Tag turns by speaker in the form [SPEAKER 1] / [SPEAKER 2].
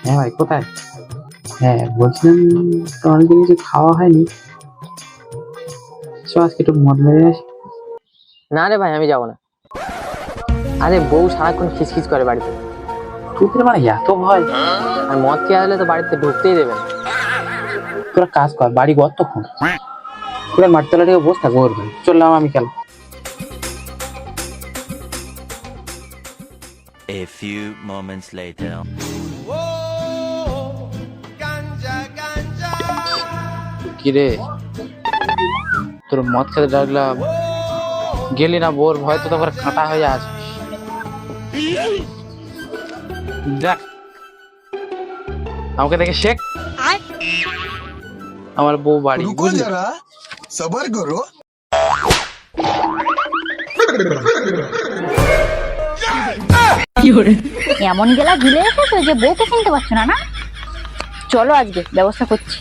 [SPEAKER 1] হ্যাঁ ভাই, কোথায়? হ্যাঁ বলছিলাম, তো অনেকদিন কিছু খাওয়া হয়নি, চ আজকে একটু মদ মেরে আসি।
[SPEAKER 2] না রে ভাই, আমি যাবো না। আরে বউ সারাক্ষণ খিচখিচ করে বাড়িতে,
[SPEAKER 1] তোদের মানে এত ভয়?
[SPEAKER 2] আর মদ খেয়ে আসলে তো বাড়িতে ঢুকতেই দেবে না।
[SPEAKER 1] তোরা কাজ কর, বাড়ি কতক্ষণ? তোরা মাটিতলা থেকে বস থাকবো ওর ভাই, চললাম আমি খেলা।
[SPEAKER 3] A few moments later.
[SPEAKER 1] কিরে, তোর মদ খেতে ডাকলাম, গেলি না? বোর ভয় তো তারপরে কাঁটা হয়ে আছে। দেখ, আমাকে দেখে শেখ। আমার বউ বাড়ি,
[SPEAKER 4] रुको
[SPEAKER 1] বুঝলি?
[SPEAKER 4] जरा सबर करो।
[SPEAKER 5] এমন গেলা গিলে রেখেছো যে বউকে চিনতে পারছো না? না, চলো আজকে ব্যবস্থা করছি।